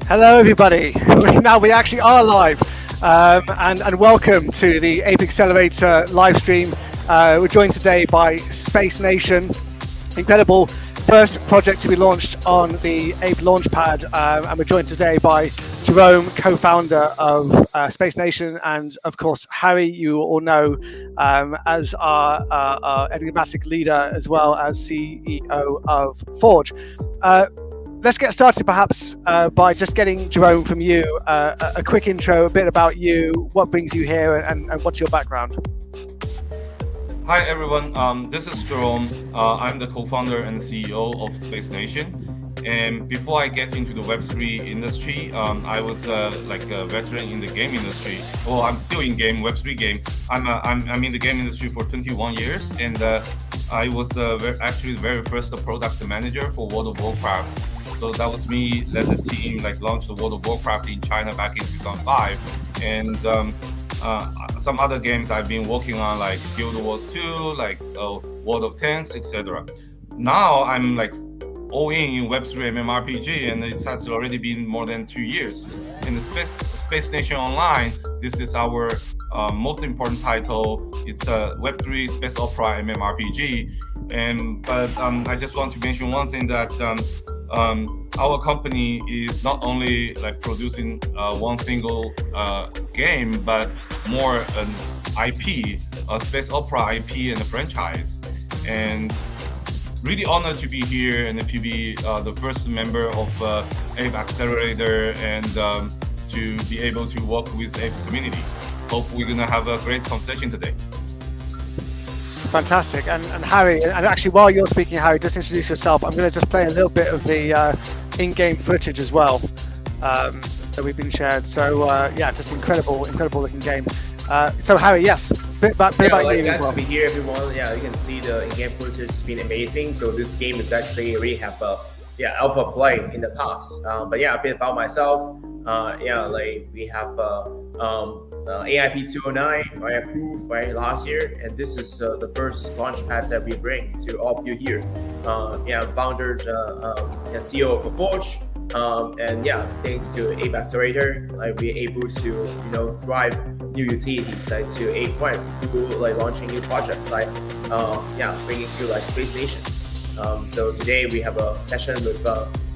Hello, everybody. Now we actually are live, and welcome to the APE Accelerator live stream. We're joined today by Space Nation, incredible first project to be launched on the APE Launchpad, and we're joined today by Jerome, co-founder of Space Nation, and of course Harry, you all know as our enigmatic leader as well as CEO of Forge. Let's get started perhaps by just getting Jerome from you a quick intro, a bit about you, what brings you here, and what's your background. Hi everyone, this is Jerome. I'm the co-founder and CEO of Space Nation. And before I get into the Web3 industry, I was like a veteran in the game industry. Well, I'm still in Web3 game. I'm in the game industry for 21 years, and I was actually the very first product manager for World of Warcraft. So that was me, led the team, like launched the World of Warcraft in China back in 2005. And some other games I've been working on, like Guild Wars 2, like World of Tanks, etc. Now I'm like all in Web3 MMORPG, and it has already been more than 2 years. In the Space Nation Online, this is our most important title. It's a Web3 space opera MMORPG. But I just want to mention one thing, that our company is not only like producing one single game, but more an IP, a space opera IP and a franchise. And really honored to be here and to be the first member of APE Accelerator, and to be able to work with APE community. Hope we're gonna have a great conversation today. Fantastic. And Harry, and actually while you're speaking, Harry, just introduce yourself. I'm going to just play a little bit of the in-game footage as well that we've been shared. So yeah, just incredible looking game. So Harry, yes, bit about you as well. To be here, everyone. Yeah, you can see the in-game footage has been amazing. So this game is actually already have a alpha play in the past. But yeah, a bit about myself. Like we have AIP 209, right, approved last year, and this is the first Launchpad that we bring to all of you here. Founder and CEO of Forge, and yeah, thanks to APE Accelerator, like we're able to drive new utilities like to APE through like launching new projects like bringing you like Space Nation. So today we have a session with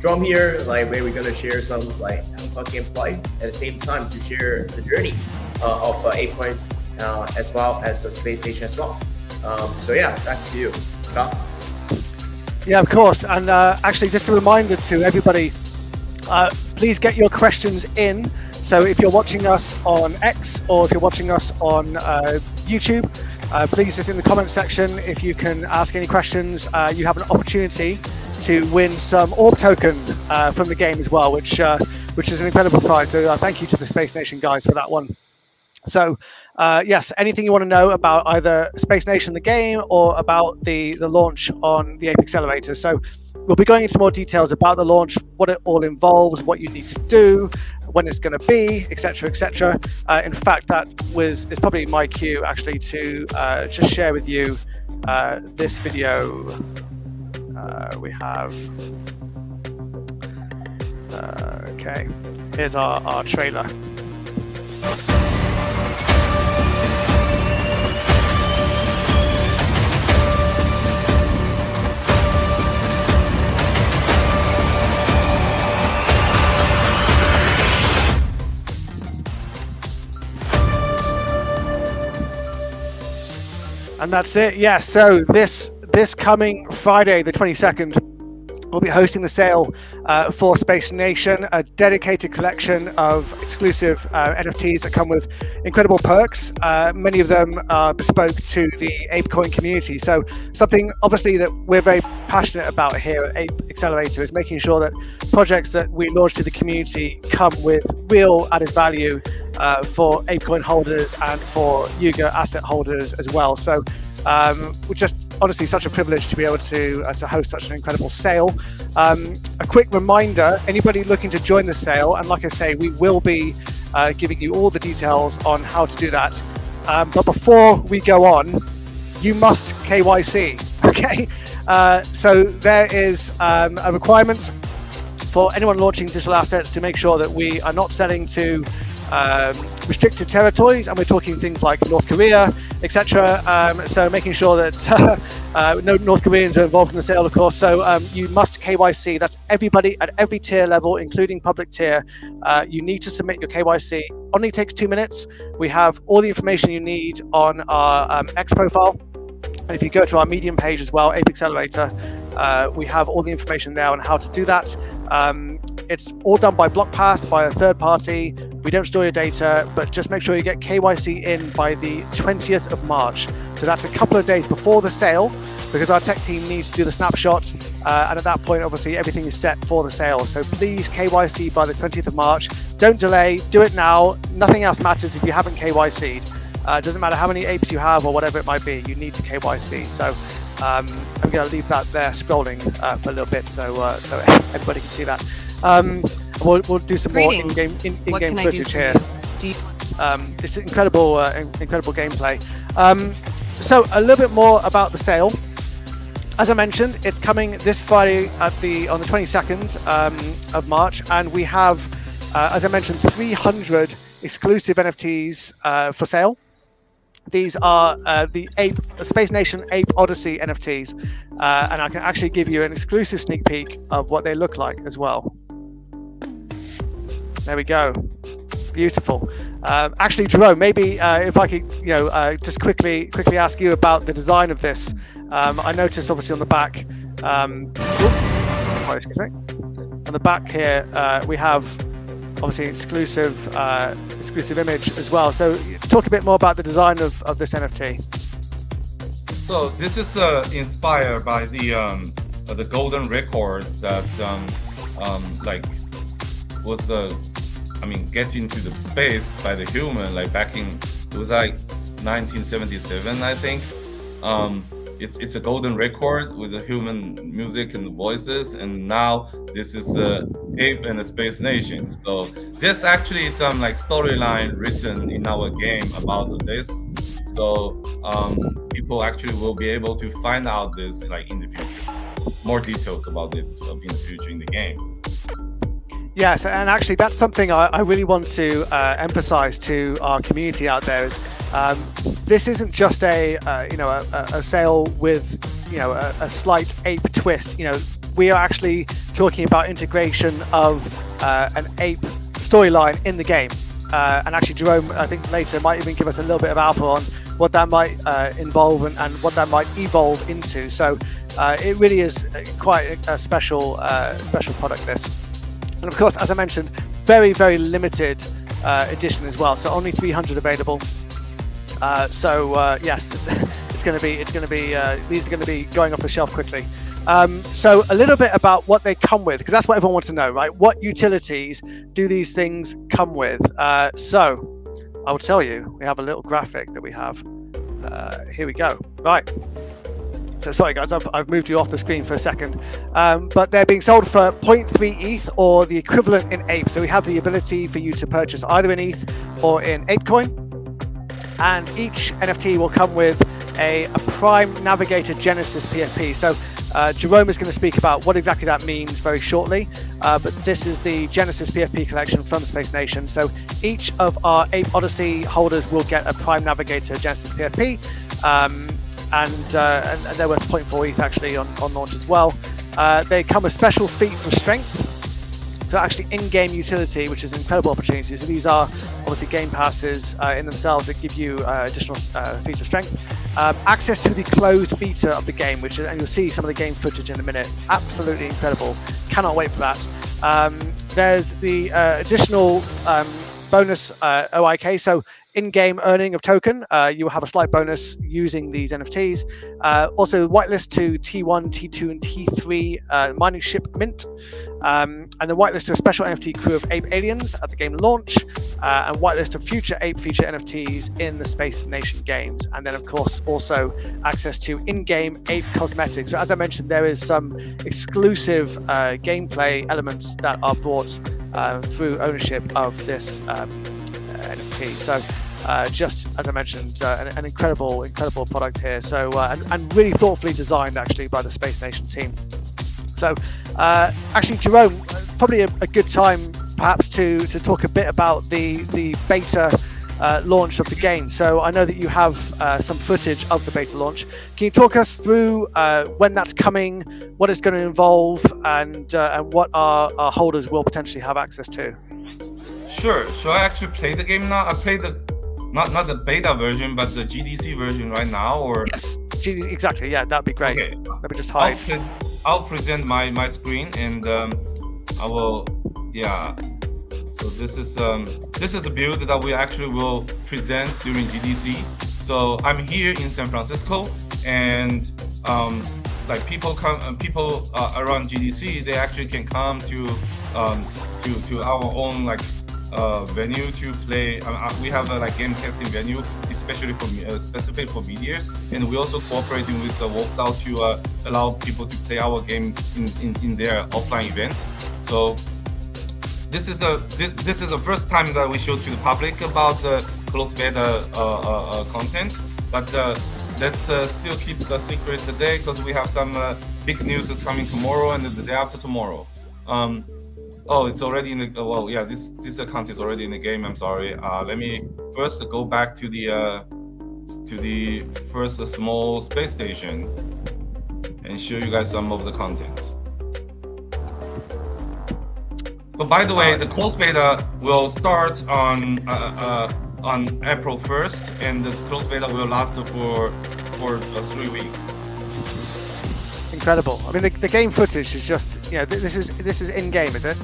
Jerome here, like where we're gonna share some like gameplay at the same time to share the journey of APE as well as the Space Station as well. So yeah, back to you, Gus. Yeah, of course. And actually, just a reminder to everybody, please get your questions in. So if you're watching us on X or if you're watching us on YouTube, please just in the comment section, if you can ask any questions, you have an opportunity to win some orb token from the game as well, which is an incredible prize. So thank you to the Space Nation guys for that one. So yes, anything you want to know about either Space Nation the game or about the launch on the APE Accelerator. So we'll be going into more details about the launch, what it all involves, what you need to do, when it's going to be, etc., etc. In fact, it's probably my cue actually to just share with you this video. We have okay. Here's our trailer. And that's it. Yeah. So this coming Friday, the 22nd, we'll be hosting the sale for Space Nation, a dedicated collection of exclusive NFTs that come with incredible perks. Many of them are bespoke to the ApeCoin community. So something obviously that we're very passionate about here at APE Accelerator is making sure that projects that we launch to the community come with real added value for ApeCoin holders and for Yuga asset holders as well. So we're just honestly such a privilege to be able to host such an incredible sale. A quick reminder, anybody looking to join the sale, and like I say, we will be giving you all the details on how to do that. But before we go on, you must KYC, okay? So there is a requirement for anyone launching digital assets to make sure that we are not selling to restricted territories, and we're talking things like North Korea, etc. So making sure that no North Koreans are involved in the sale, of course. So you must KYC. That's everybody at every tier level, including public tier. You need to submit your KYC. Only takes 2 minutes. We have all the information you need on our X profile. And if you go to our Medium page as well, APE Accelerator, we have all the information there on how to do that. It's all done by BlockPass, by a third party. We don't store your data, but just make sure you get KYC in by the 20th of March. So that's a couple of days before the sale, because our tech team needs to do the snapshot. And at that point, obviously, everything is set for the sale. So please KYC by the 20th of March. Don't delay, do it now. Nothing else matters if you haven't KYC'd. It doesn't matter how many apes you have or whatever it might be, you need to KYC. So I'm going to leave that there scrolling for a little bit so everybody can see that. We'll do some more in-game footage here. It's incredible gameplay. So a little bit more about the sale. As I mentioned, it's coming this Friday on the 22nd of March, and we have, as I mentioned, 300 exclusive NFTs for sale. These are the Space Nation Ape Odyssey NFTs, and I can actually give you an exclusive sneak peek of what they look like as well. There we go, beautiful. Actually, Jerome, maybe if I could, just quickly ask you about the design of this. I noticed, obviously, on the back, on the back here, we have obviously exclusive image as well. So talk a bit more about the design of this NFT. So this is inspired by the golden record that was get into the space by the human, like back in, it was like 1977, I think. It's a golden record with the human music and voices, and now this is Ape and the Space Nation. So there's actually some storyline written in our game about this. So people actually will be able to find out this in the future, more details about it in the future in the game. Yes, and actually that's something I really want to emphasize to our community out there is this isn't just a sale with a slight ape twist. We are actually talking about integration of an ape storyline in the game, and actually Jerome, I think later, might even give us a little bit of alpha on what that might involve and what that might evolve into. So it really is quite a special product, this. And of course, as I mentioned, very, very limited edition as well. So only 300 available. Yes, it's going to be these are going to be going off the shelf quickly. So a little bit about what they come with, because that's what everyone wants to know, right? What utilities do these things come with? So I will tell you. We have a little graphic that we have. Here we go. Right. So sorry guys, I've moved you off the screen for a second, but they're being sold for 0.3 ETH or the equivalent in APE. So we have the ability for you to purchase either in ETH or in ApeCoin, and each NFT will come with a Prime Navigator Genesis PFP. So Jerome is going to speak about what exactly that means very shortly, but this is the Genesis PFP collection from Space Nation. So each of our Ape Odyssey holders will get a Prime Navigator Genesis PFP. And they're worth 0.4 ETH actually on launch as well. They come with special feats of strength, so actually in-game utility, which is an incredible opportunity. So these are obviously game passes in themselves that give you additional feats of strength. Access to the closed beta of the game, and you'll see some of the game footage in a minute. Absolutely incredible. Cannot wait for that. There's the additional bonus OIK. So in-game earning of token, you will have a slight bonus using these NFTs. Also whitelist to T1, T2, and T3 mining ship mint, and the whitelist to a special NFT crew of Ape Aliens at the game launch, and whitelist of future Ape feature NFTs in the Space Nation games. And then of course also access to in-game Ape cosmetics. So as I mentioned, there is some exclusive gameplay elements that are brought through ownership of this NFT. So just as I mentioned, an incredible product here. So and really thoughtfully designed actually by the Space Nation team. So actually, Jerome, probably a good time perhaps to talk a bit about the beta launch of the game. So I know that you have some footage of the beta launch. Can you talk us through when that's coming, what it's going to involve, and what our holders will potentially have access to? Sure. So I actually play the game now. I played the not the beta version, but the GDC version right now, or yes, exactly. Yeah, that'd be great. Okay. Let me just hide. I'll present my screen, and I will. Yeah. So this is a build that we actually will present during GDC. So I'm here in San Francisco, and like people around GDC, they actually can come to our own like venue to play. We have a like game testing venue, especially for specific for medias, and we also cooperating with Wolfdao to allow people to play our game in their offline event. So this is the first time that we show to the public about the closed beta content, but let's still keep the secret today because we have some big news coming tomorrow and the day after tomorrow. Oh, it's already in the well, yeah. This account is already in the game. I'm sorry. Let me first go back to the first small space station and show you guys some of the content. So by the way, the closed beta will start on April 1st, and the closed beta will last for 3 weeks. Incredible. I mean, the game footage is just, this is in game, is it?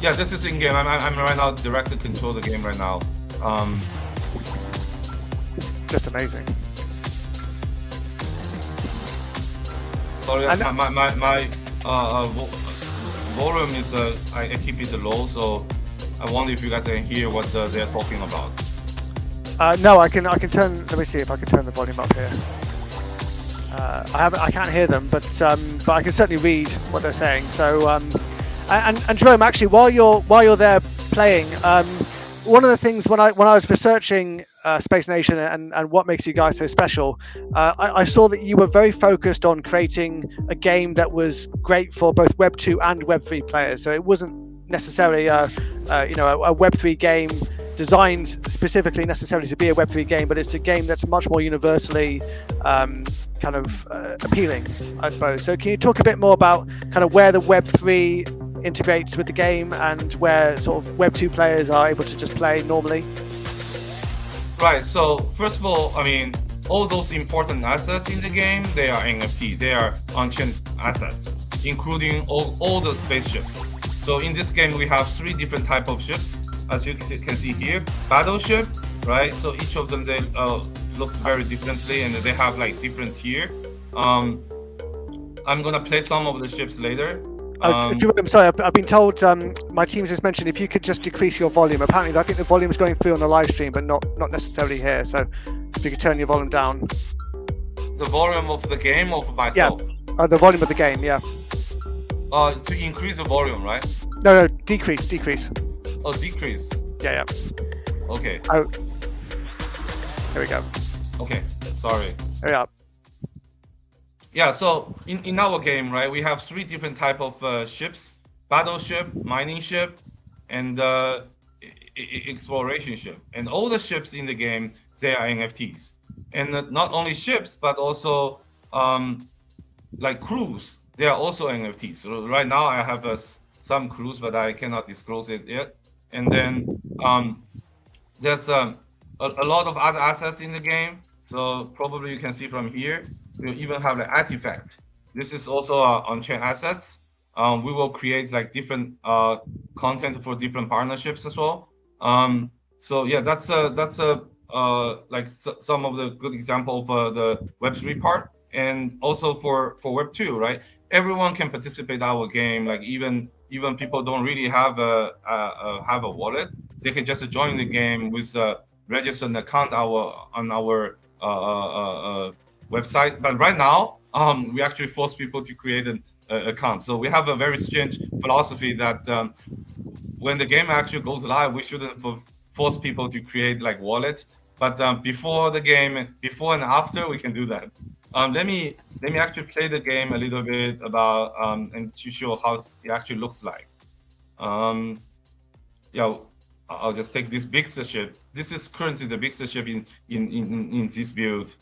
Yeah, this is in game. I'm right now directly control the game right now. Just amazing. Sorry, my volume is I keep it low, so I wonder if you guys can hear what they're talking about. No, I can turn. Let me see if I can turn the volume up here. I can't hear them, but I can certainly read what they're saying. So, and Jerome, actually, while you're there playing, one of the things when I was researching Space Nation and what makes you guys so special, I saw that you were very focused on creating a game that was great for both Web 2 and Web 3 players. So it wasn't necessarily a Web 3 game designed specifically necessarily to be a Web3 game, but it's a game that's much more universally kind of appealing, I suppose. So can you talk a bit more about kind of where the Web3 integrates with the game and where sort of Web2 players are able to just play normally? Right, so first of all, I mean, all those important assets in the game, they are NFT, they are on-chain assets, including all the spaceships. So in this game, we have 3 different types of ships. As you can see here, battleship, right? So each of them, they looks very differently, and they have like different tier. I'm gonna play some of the ships later. I'm sorry, I've been told, my team's just mentioned if you could just decrease your volume. Apparently, I think the volume is going through on the live stream, but not necessarily here. So if you could turn your volume down. The volume of the game or for myself? Yeah, the volume of the game, yeah. To increase the volume, right? No, decrease. Oh, decrease. Yeah. Okay. Oh, here we go. Okay, sorry. There we are. Yeah, so in our game, right, we have 3 different type of ships: battleship, mining ship, and exploration ship. And all the ships in the game, they are NFTs. And not only ships, but also like crews, they are also NFTs. So right now I have some crews, but I cannot disclose it yet. And then there's a lot of other assets in the game. So probably you can see from here, we even have the artifact. This is also on-chain assets. We will create like different content for different partnerships as well. So yeah, that's like some of the good example of the Web3 part, and also for Web2, right? Everyone can participate in our game. Like even people don't really have a wallet, they can just join the game with register an account on our website. But right now, we actually force people to create an account. So we have a very strange philosophy that when the game actually goes live, we shouldn't force people to create like wallets. But before the game, before and after, we can do that. Let me actually play the game a little bit about and to show how it actually looks like. Yeah, I'll just take this bigster ship. This is currently the bigster ship in this build.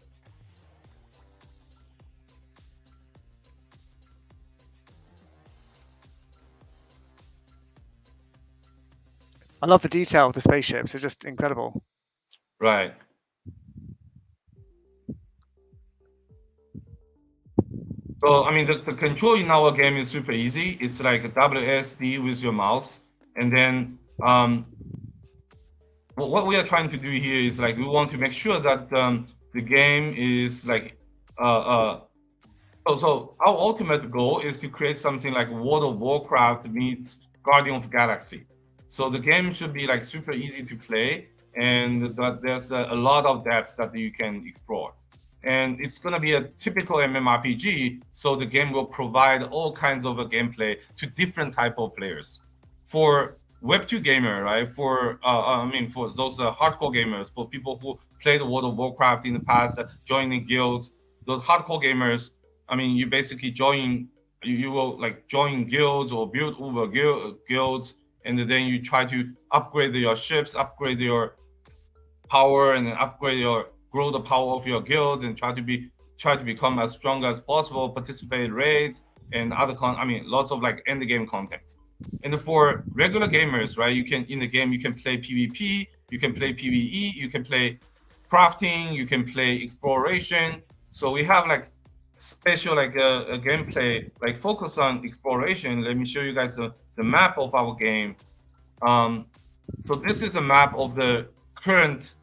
I love the detail of the spaceships. They're just incredible. Right. So, I mean, the control in our game is super easy. It's like a WSD with your mouse. And then what we are trying to do here is like, we want to make sure that the game is like, so our ultimate goal is to create something like World of Warcraft meets Guardian of Galaxy. So the game should be like super easy to play, and that there's a lot of depths that you can explore. And it's going to be a typical MMORPG, so the game will provide all kinds of a gameplay to different type of players. For Web2 gamer, right? For for those hardcore gamers, for people who played World of Warcraft in the past, joining guilds, those hardcore gamers, I mean, you basically you will like join guilds or build over guilds, and then you try to upgrade your ships, upgrade your power, and then grow the power of your guilds, and try to become as strong as possible, participate in raids and lots of like end game content. And for regular gamers, right, in the game you can play PvP, you can play PvE, you can play crafting, you can play exploration. So we have like special like a gameplay like focus on exploration. Let me show you guys the map of our game. So this is a map of the current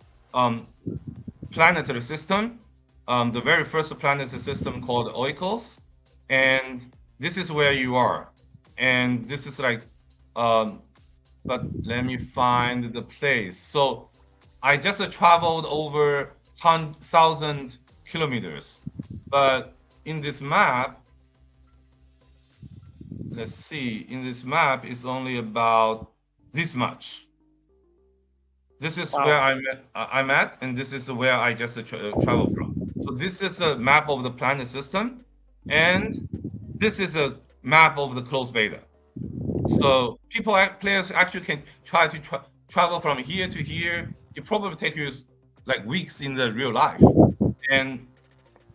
planetary system, the very first planetary system called Oikos, and this is where you are. And this is like, but let me find the place. So I just traveled over 1,000 kilometers, but in this map, let's see, in this map is only about this much. This is where I'm at, and this is where I just traveled from. So this is a map of the planet system, and this is a map of the closed beta. So players actually can try to travel from here to here. It probably takes you like weeks in the real life. And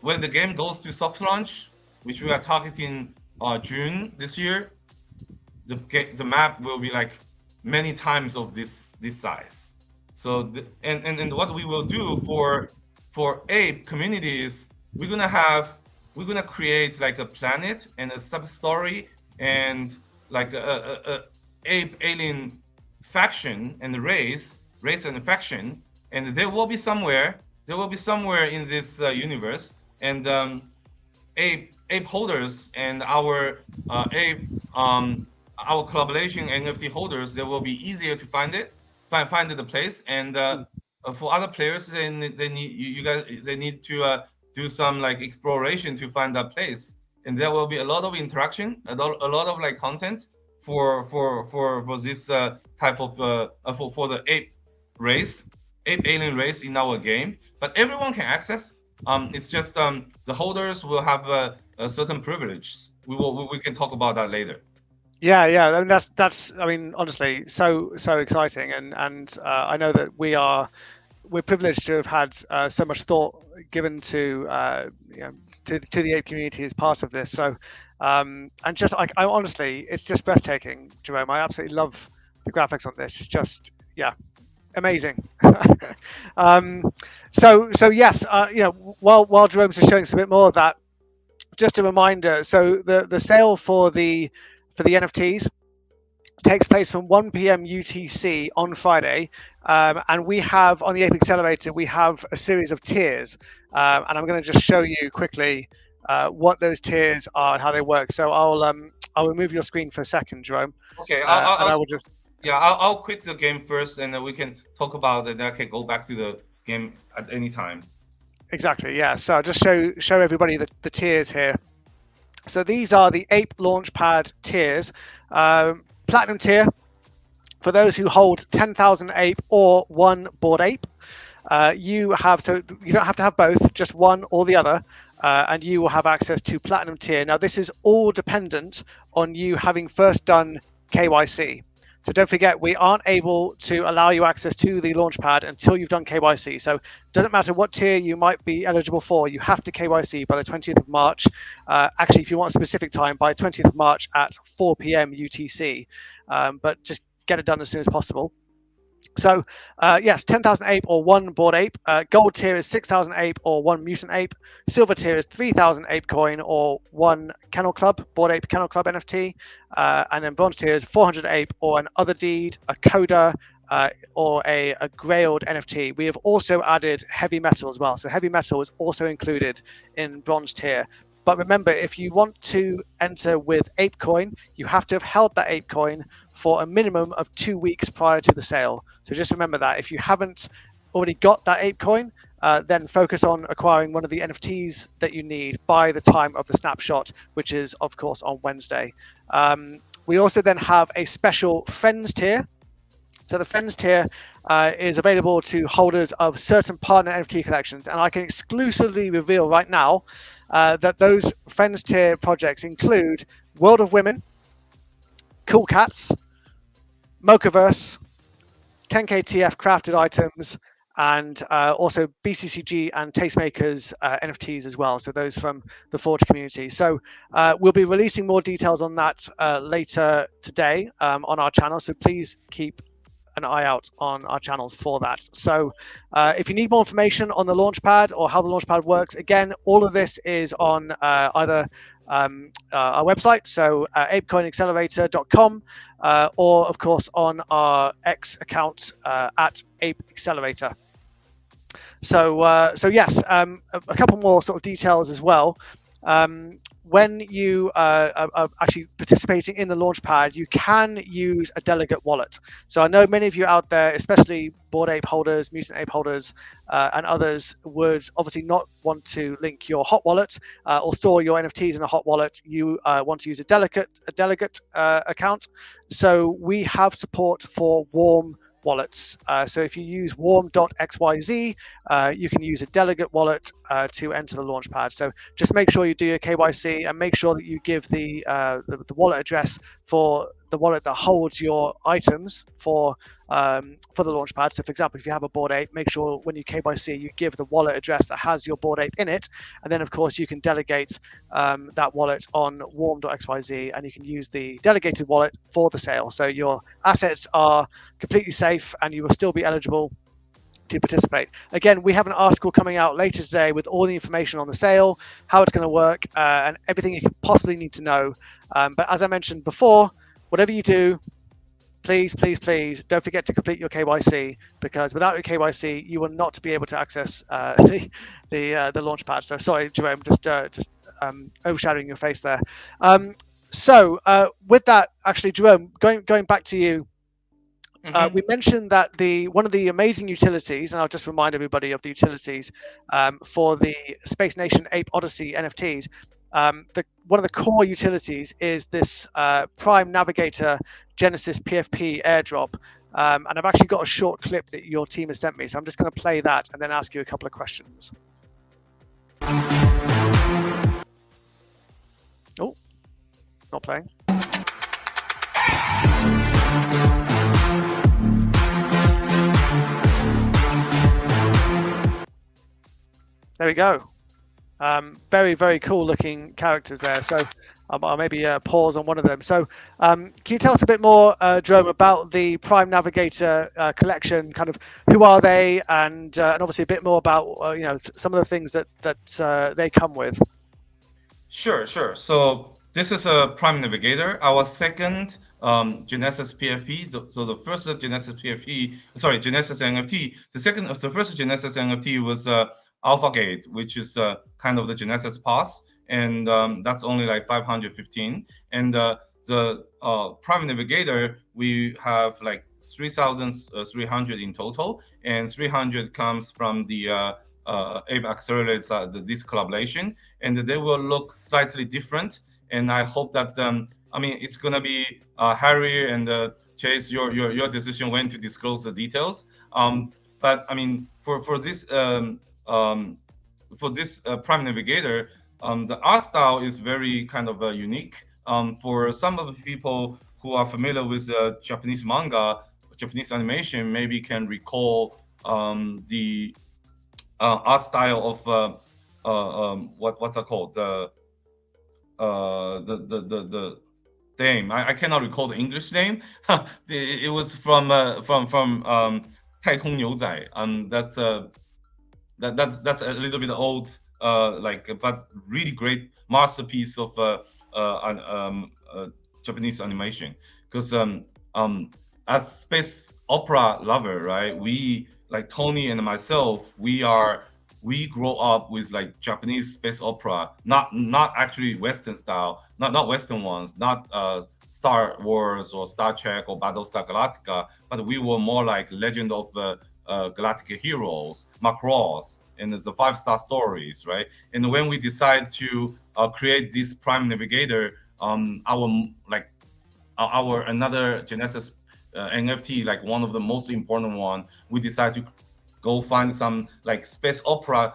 when the game goes to soft launch, which we are targeting June this year, the map will be like many times of this size. So and what we will do for APE community is we're gonna create like a planet and a sub story and like a APE alien faction and race and faction, and there will be somewhere in this universe, and APE holders and our APE our collaboration NFT holders, they will be easier to find the place, and for other players, they need to do some like exploration to find that place, and there will be a lot of interaction, a lot of like content for this type of for the APE alien race in our game, but everyone can access. It's just the holders will have a certain privilege. We can talk about that later. Yeah, I mean, that's I mean, honestly, so exciting, and I know that we're privileged to have had so much thought given to to the APE community as part of this. So and just I honestly, it's just breathtaking, Jerome. I absolutely love the graphics on this. It's just amazing. So yes, while Jerome's just showing us a bit more of that, just a reminder. So the sale for the NFTs takes place from 1 p.m. UTC on Friday, and we have on the APE Accelerator we have a series of tiers, and I'm going to just show you quickly what those tiers are and how they work. So I'll remove your screen for a second, Jerome. Okay, I'll quit the game first, and then we can talk about it. I can go back to the game at any time. Exactly, yeah. So I'll just show everybody the tiers here. So these are the APE Launchpad tiers. Platinum tier, for those who hold 10,000 APE or one board APE. So you don't have to have both, just one or the other, and you will have access to Platinum tier. Now this is all dependent on you having first done KYC. So don't forget, we aren't able to allow you access to the Launchpad until you've done KYC. So it doesn't matter what tier you might be eligible for, you have to KYC by the 20th of March. Actually, if you want a specific time, by 20th of March at 4 p.m. UTC. But just get it done as soon as possible. So yes, 10,000 ape or one bored ape. Gold tier is 6,000 ape or one mutant ape. Silver tier is 3,000 ape coin or one kennel club, bored ape kennel club NFT. And then bronze tier is 400 ape or an other deed, a coda, or a grailed NFT. We have also added heavy metal as well. So heavy metal is also included in bronze tier. But remember, if you want to enter with ApeCoin, you have to have held that ApeCoin for a minimum of 2 weeks prior to the sale. So just remember that. If you haven't already got that ApeCoin, then focus on acquiring one of the NFTs that you need by the time of the snapshot, which is, of course, on Wednesday. We also then have a special Friends tier. So the Friends tier is available to holders of certain partner NFT collections. And I can exclusively reveal right now that those Friends tier projects include World of Women, Cool Cats, Mochaverse, 10K TF crafted items, and also BCCG and Tastemakers NFTs as well. So those from the Forge community. So we'll be releasing more details on that later today on our channel. So please keep an eye out on our channels for that. So if you need more information on the Launchpad or how the Launchpad works, again, all of this is on either our website, so apecoinaccelerator.com, or of course on our X account at APE Accelerator. So yes, a couple more sort of details as well. When you are actually participating in the Launchpad, you can use a delegate wallet. So I know many of you out there, especially Bored Ape holders, Mutant Ape holders, and others, would obviously not want to link your hot wallet or store your NFTs in a hot wallet. You want to use a delegate account. So we have support for warm wallets. So if you use warm.xyz, you can use a delegate wallet to enter the Launchpad. So just make sure you do your KYC and make sure that you give the wallet address for the wallet that holds your items for the Launchpad. So for example, if you have a Bored Ape, make sure when you KYC, you give the wallet address that has your Bored Ape in it. And then of course you can delegate that wallet on warm.xyz, and you can use the delegated wallet for the sale. So your assets are completely safe and you will still be eligible to participate. Again, we have an article coming out later today with all the information on the sale, how it's going to work, and everything you could possibly need to know. But as I mentioned before, whatever you do, please don't forget to complete your KYC, because without your KYC, you will not be able to access the Launchpad. So sorry, Jerome, just overshadowing your face there. So with that, actually, Jerome, going back to you. We mentioned that one of the amazing utilities, and I'll just remind everybody of the utilities for the Space Nation Ape Odyssey NFTs. One of the core utilities is this Prime Navigator Genesis PFP airdrop. And I've actually got a short clip that your team has sent me. So I'm just going to play that and then ask you a couple of questions. Oh, not playing. There we go. Very, very cool looking characters there. So I'll maybe pause on one of them. So can you tell us a bit more, Jerome, about the Prime Navigator collection? Kind of who are they, and obviously a bit more about some of the things that they come with. Sure. So this is a Prime Navigator, our second Genesis PFP. So the first Genesis NFT. The first Genesis NFT was AlphaGate, which is kind of the Genesis Pass, and that's only like 515. And the Prime Navigator, we have like 3,300 in total, and 300 comes from the APE Accelerator, this collaboration, and they will look slightly different. And I hope that it's gonna be Harry and Chase, your decision when to disclose the details. But I mean, for this Prime Navigator, the art style is very kind of unique. For some of the people who are familiar with Japanese manga, Japanese animation, maybe can recall the art style of what's it called, the name. I cannot recall the English name. It was from 太空牛仔. That's a little bit old, but really great masterpiece of Japanese animation. Because as space opera lover, right? We, like Tony and myself, we grow up with like Japanese space opera, not actually Western style, not Western ones, not Star Wars or Star Trek or Battlestar Galactica, but we were more like Legend of Galactic Heroes, Macross, and the 5-star stories, right? And when we decide to create this Prime Navigator, our another Genesis NFT, like one of the most important one, we decide to go find some like space opera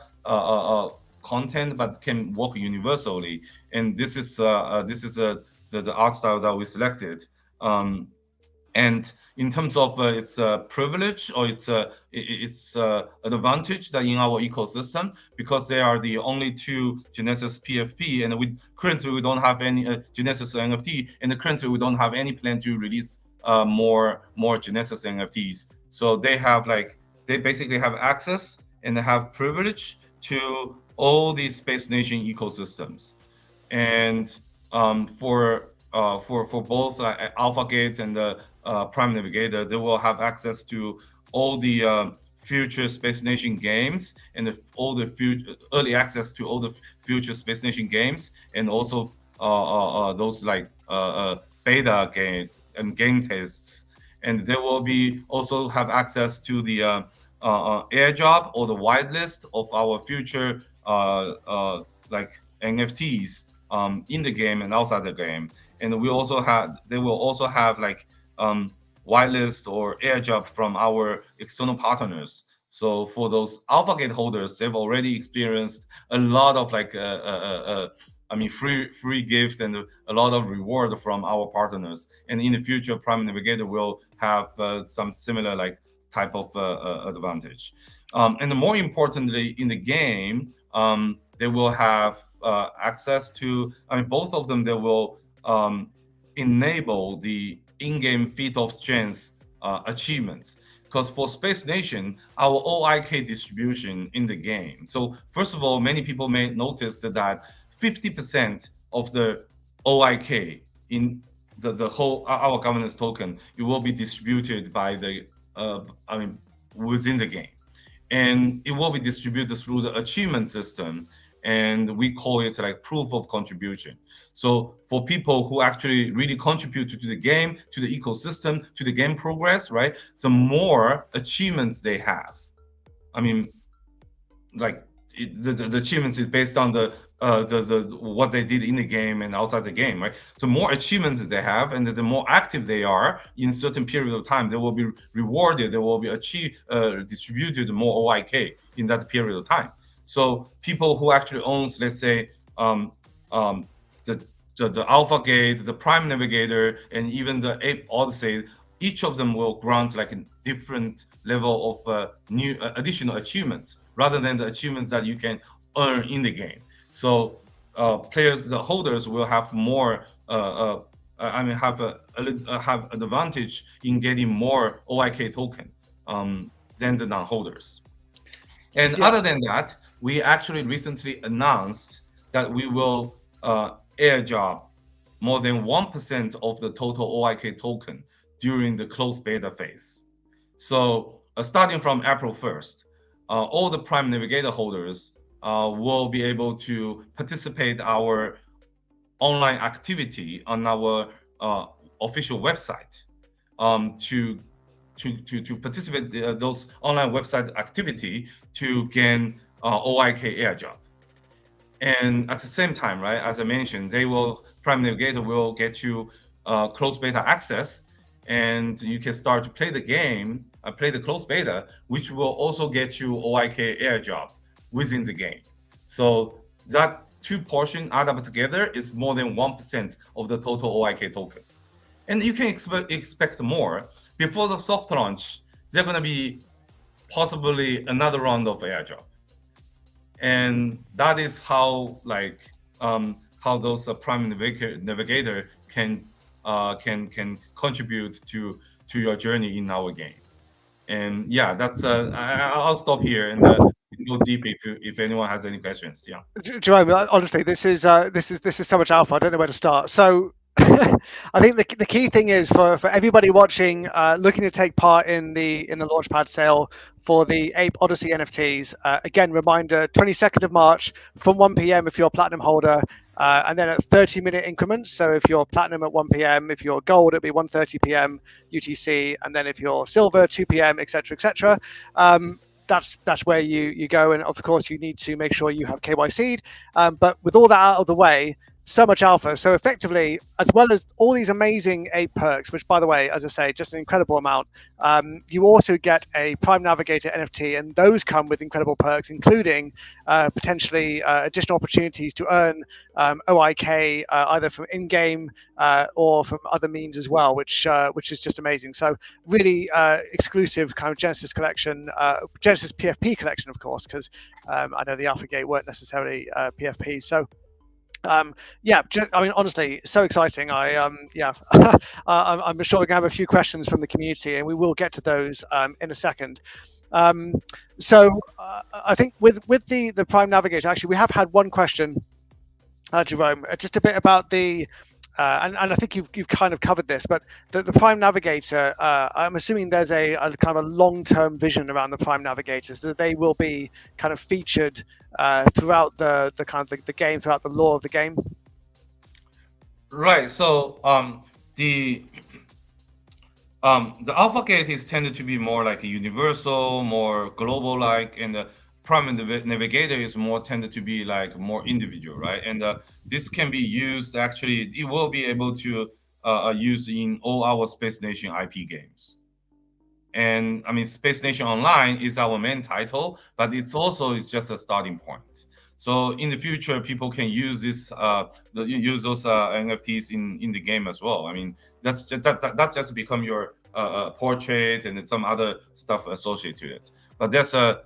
content, but can work universally. And this is the art style that we selected. And in terms of its privilege or its advantage that in our ecosystem, because they are the only two Genesis PFP, and currently we don't have any Genesis NFT, and currently we don't have any plan to release more Genesis NFTs. So they basically have access and have privilege to all these Space Nation ecosystems. And for both AlphaGate and the Prime Navigator, they will have access to all the future Space Nation games and all the early access to all the future Space Nation games, and also those like beta game and game tests. And they will be also have access to the airdrop or the whitelist of our future like NFTs in the game and outside the game. And they will also have like whitelist or airdrop from our external partners. So for those AlphaGate holders, they've already experienced a lot of like free gift and a lot of reward from our partners. And in the future, Prime Navigator will have some similar like type of advantage. And more importantly, in the game, they will have access to, both of them, they will enable the in-game feat of strength achievements. Because for Space Nation, our OIK distribution in the game. So first of all, many people may notice that 50% of the OIK in the whole our governance token, it will be distributed by the within the game, and it will be distributed through the achievement system, and we call it like proof of contribution. So for people who actually really contribute to the game, to the ecosystem, to the game progress, right? The more achievements they have, the achievements is based on the what they did in the game and outside the game, right? So more achievements they have, and the more active they are in certain period of time, they will be rewarded. They will be distributed more OIK in that period of time. So people who actually owns, let's say, the AlphaGate, the Prime Navigator, and even the APE Odyssey, each of them will grant like a different level of new additional achievements rather than the achievements that you can earn in the game. So players, the holders, will have more. Have an advantage in getting more OIK token than the non-holders. And other than that, we actually recently announced that we will airdrop more than 1% of the total OIK token during the closed beta phase. So starting from April 1st, all the Prime Navigator holders will be able to participate our online activity on our official website to participate those online website activity to gain OIK airdrop. And at the same time, right, as I mentioned, Prime Navigator will get you closed beta access, and you can start to play the game, play the closed beta, which will also get you OIK airdrop within the game. So that two portions add up together is more than 1% of the total OIK token. And you can expect more. Before the soft launch, there's going to be possibly another round of airdrop. And that is how how those Prime Navigator can contribute to your journey in our game. And yeah, that's I'll stop here and go deep if anyone has any questions. Yeah. Jerome, honestly, this is so much alpha. I don't know where to start. So, I think the key thing is for everybody watching, looking to take part in the Launchpad sale for the Ape Odyssey NFTs. Again, reminder: 22nd of March from 1 p.m. if you're a platinum holder, and then at 30-minute increments. So if you're platinum at 1 p.m., if you're gold, it'll be 1:30 p.m. UTC, and then if you're silver, 2 p.m., etc., etc. That's where you go, and of course you need to make sure you have KYC'd. But with all that out of the way, so much alpha. So effectively, as well as all these amazing Ape perks, which by the way, as I say, just an incredible amount, you also get a Prime Navigator NFT, and those come with incredible perks, including potentially additional opportunities to earn OIK either from in-game or from other means as well, which is just amazing. So really exclusive kind of Genesis collection, Genesis PFP collection, of course, because I know the Alpha Gate weren't necessarily PFP. So yeah, I mean, honestly, so exciting. Yeah, I'm sure we're gonna have a few questions from the community, and we will get to those in a second. So I think with the Prime Navigator, actually, we have had one question, Jerome, just a bit about the. And I think you've kind of covered this, but the Prime Navigator, I'm assuming there's a kind of a long-term vision around the Prime Navigator, so that they will be kind of featured throughout the kind of the game, throughout the lore of the game. Right. So the Alpha Gate is tended to be more like a universal, more global like, and the Prime Navigator is more tended to be like more individual, right? And this can be used, actually, it will be able to use in all our Space Nation IP games. And I mean, Space Nation Online is our main title, but it's just a starting point. So in the future, people can use those NFTs in the game as well. I mean, that's just become your portrait and some other stuff associated to it. But there's a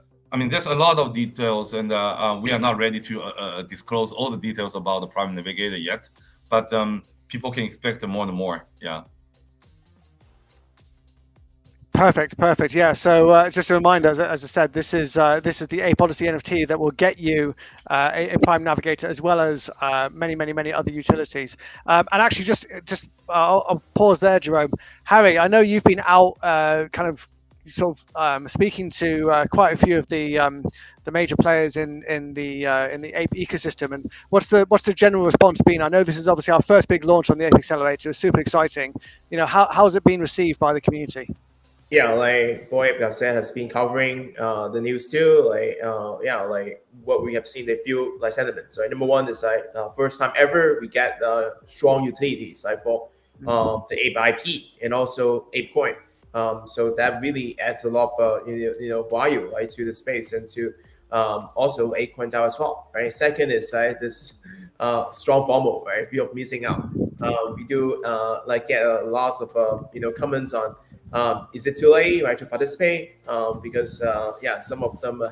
lot of details, and we are not ready to disclose all the details about the Prime Navigator yet. But people can expect more and more. Yeah. Perfect. Yeah. So just a reminder, as I said, this is the Ape Odyssey NFT that will get you a Prime Navigator as well as many other utilities. And actually, just I'll pause there, Jerome. Harry, I know you've been out kind of sort of speaking to quite a few of the major players in the Ape ecosystem, and what's the general response been? I know this is obviously our first big launch on the APE Accelerator. It's super exciting. You know, how's it been received by the community? Yeah, like APE Accelerator has been covering the news too. Like what we have seen, a few like sentiments. Right, number one is like first time ever we get strong utilities like for the Ape IP and also Ape Coin. So that really adds a lot of value, right, to the space and to also Ape Coin DAO as well. Right. Second is this strong FOMO, right? Fear of missing out. We do like get lots of comments on. Is it too late, right, to participate? Because some of them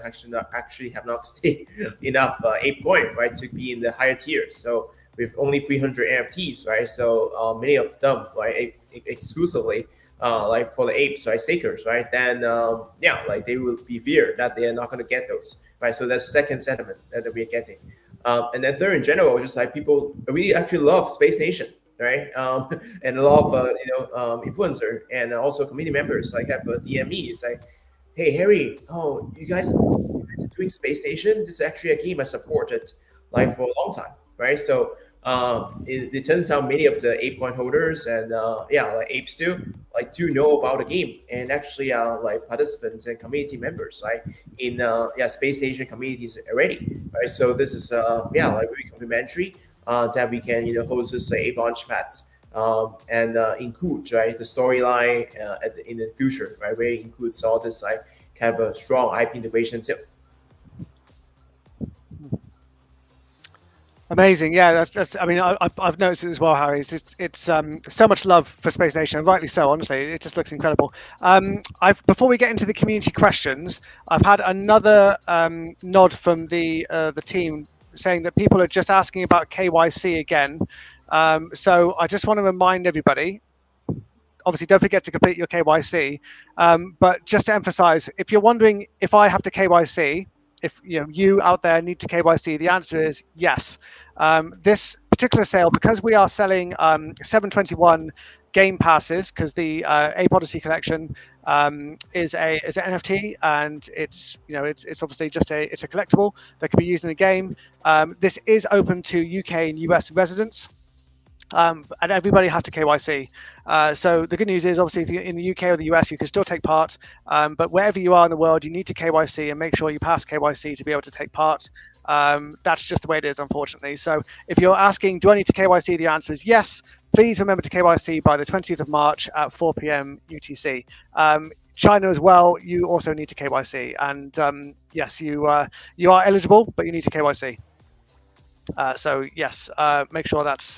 actually have not stayed enough Ape Coin, right, to be in the higher tiers. So with only 300 NFTs, right, so many of them, right, exclusively like for the apes, right, stakers, right, then like they will be feared that they are not going to get those, right. So that's second sentiment that we are getting. And then third, in general, just like people really actually love Space Nation, right? And a lot of influencer and also community members like have a DME. It's like, hey Harry, oh you guys are doing Space Station. This is actually a game I supported like for a long time, right? So it turns out many of the Ape Coin holders and like apes too like do know about the game and actually are like participants and community members, right? In Space Station communities already, right? So this is like very complimentary. That we can host this Ape Launchpad and include, right, the storyline in the future, right, where it includes all this like kind of a strong IP integration too. Amazing, yeah. That's. I mean, I've noticed it as well, Harry. It's so much love for Space Nation, and rightly so. Honestly, it just looks incredible. I've before we get into the community questions, I've had another nod from the team saying that people are just asking about KYC again. So I just want to remind everybody. Obviously, don't forget to complete your KYC. But just to emphasize, if you're wondering if I have to KYC, if you out there need to KYC, the answer is yes. This particular sale, because we are selling 721 game passes, because the APE Odyssey collection is an NFT, and it's obviously just a collectible that can be used in a game. This is open to UK and US residents. And everybody has to KYC. So the good news is, obviously, if you're in the UK or the US, you can still take part. But wherever you are in the world, you need to KYC and make sure you pass KYC to be able to take part. That's just the way it is, unfortunately. So if you're asking, do I need to KYC? The answer is yes. Please remember to KYC by the 20th of March at 4 p.m. UTC. China as well, you also need to KYC. And yes, you are eligible, but you need to KYC. So yes, make sure that's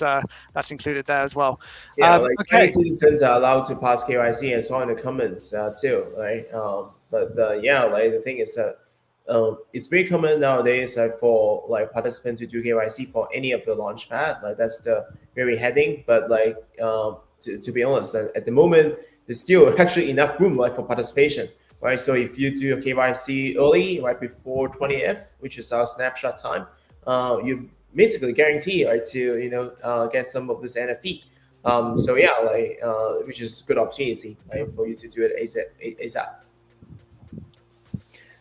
included there as well. Yeah, Okay. Chinese citizens are allowed to pass KYC and saw in the comments too, right? But yeah, the thing is it's very common nowadays for participants to do KYC for any of the Launchpad. That's the very heading. But to be honest, at the moment there's still actually enough room for participation, right? So if you do your KYC early, right before 20th, which is our snapshot time, you basically guarantee to get some of this NFT. So yeah, which is a good opportunity for you to do it ASAP.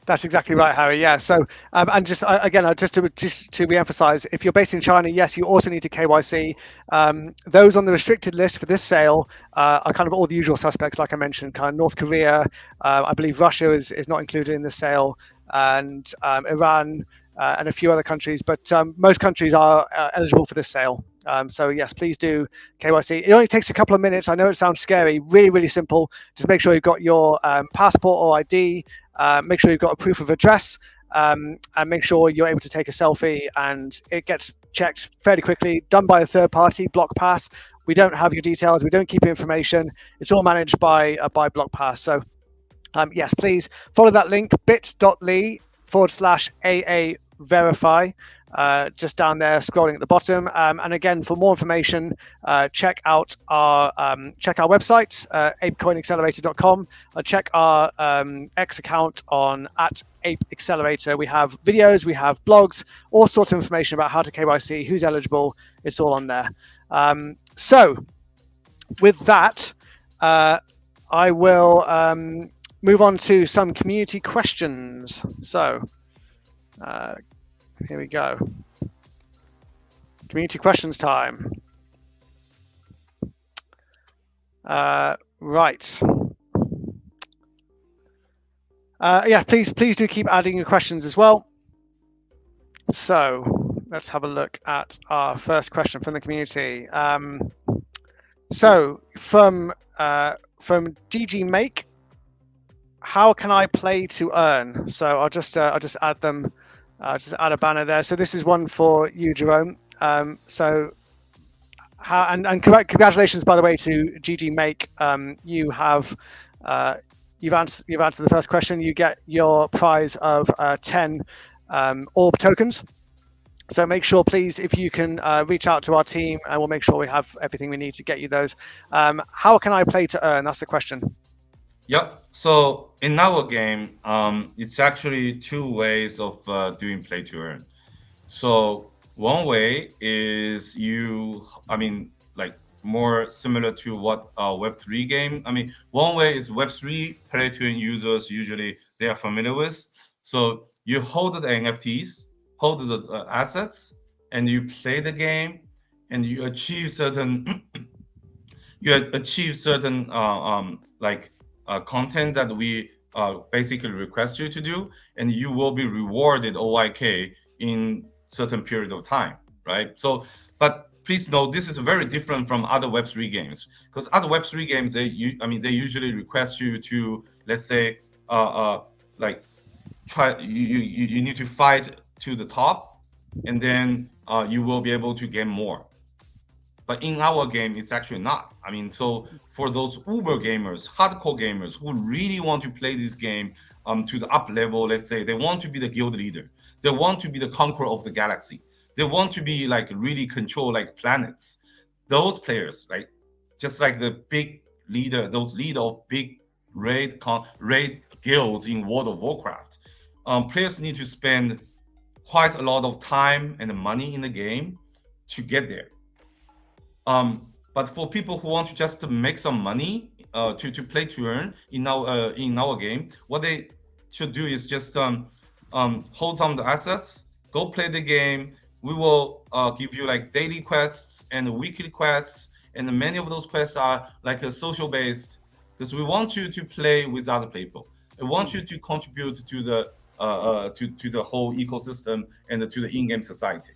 That's exactly right, Harry. Yeah. So and just to re-emphasize, if you're based in China, yes, you also need to KYC. Those on the restricted list for this sale are kind of all the usual suspects, like I mentioned, kind of North Korea. I believe Russia is not included in the sale, and Iran. And a few other countries, but most countries are eligible for this sale. So yes, please do KYC. It only takes a couple of minutes. I know it sounds scary. Really, really simple. Just make sure you've got your passport or ID. Make sure you've got a proof of address, and make sure you're able to take a selfie. And it gets checked fairly quickly. Done by a third party, BlockPass. We don't have your details. We don't keep your information. It's all managed by BlockPass. So yes, please follow that link, bit.ly/AA verify, just down there scrolling at the bottom. And again, for more information, check out our website, apecoinaccelerator.com, check our X account on @APE Accelerator. We have videos, we have blogs, all sorts of information about how to KYC, who's eligible. It's all on there. So with that, I will move on to some community questions. So here we go. Community questions time. Right. Yeah, please do keep adding your questions as well. So let's have a look at our first question from the community. So from GG Make, how can I play to earn? So I'll just add them. Just add a banner there. So this is one for you, Jerome. So how and congratulations, by the way, to GG Make. You've answered the first question. You get your prize of 10 orb tokens. So make sure, please, if you can reach out to our team, and we'll make sure we have everything we need to get you those. How can I play to earn? That's the question. Yep. So in our game, it's actually two ways of doing play to earn. So one way is more similar to what Web3 game. One way is Web3 play to earn users usually they are familiar with. So you hold the NFTs, hold the assets, and you play the game, and you achieve certain content that we basically request you to do, and you will be rewarded OIK in certain period of time, right? So, but please know this is very different from other Web3 games, because other Web3 games they usually request you to, let's say, you need to fight to the top, and then you will be able to gain more. But in our game, it's actually not. I mean, so for those uber gamers, hardcore gamers who really want to play this game to the up level, let's say they want to be the guild leader, they want to be the conqueror of the galaxy, they want to be like really control like planets. Those players, like just like the big leader, those leader of big raid guilds in World of Warcraft, players need to spend quite a lot of time and money in the game to get there. But for people who want to just make some money to play to earn in our game, what they should do is just hold on the assets, go play the game. We will give you like daily quests and weekly quests, and many of those quests are like social based because we want you to play with other people. We want you to contribute to the to the whole ecosystem and to the in-game society.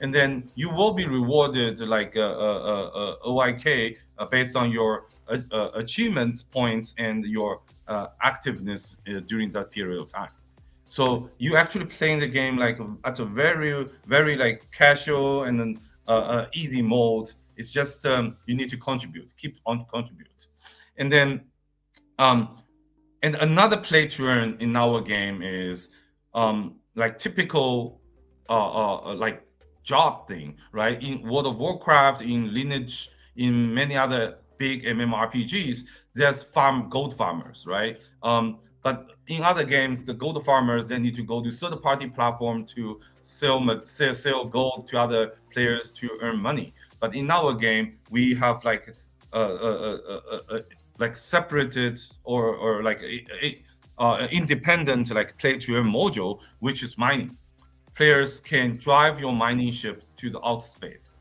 And then you will be rewarded like OIK based on your achievement points and your activeness during that period of time. So you actually playing the game like at a very like casual and then easy mode. It's just you need to contribute, keep on contribute, and then and another play to earn in our game is like typical like job thing, right? In World of Warcraft, in Lineage, in many other big MMORPGs, there's gold farmers, right? But in other games, the gold farmers they need to go to third-party platform to sell gold to other players to earn money. But in our game, we have like separated or like independent like play to earn module, which is mining. Players can drive your mining ship to the outer space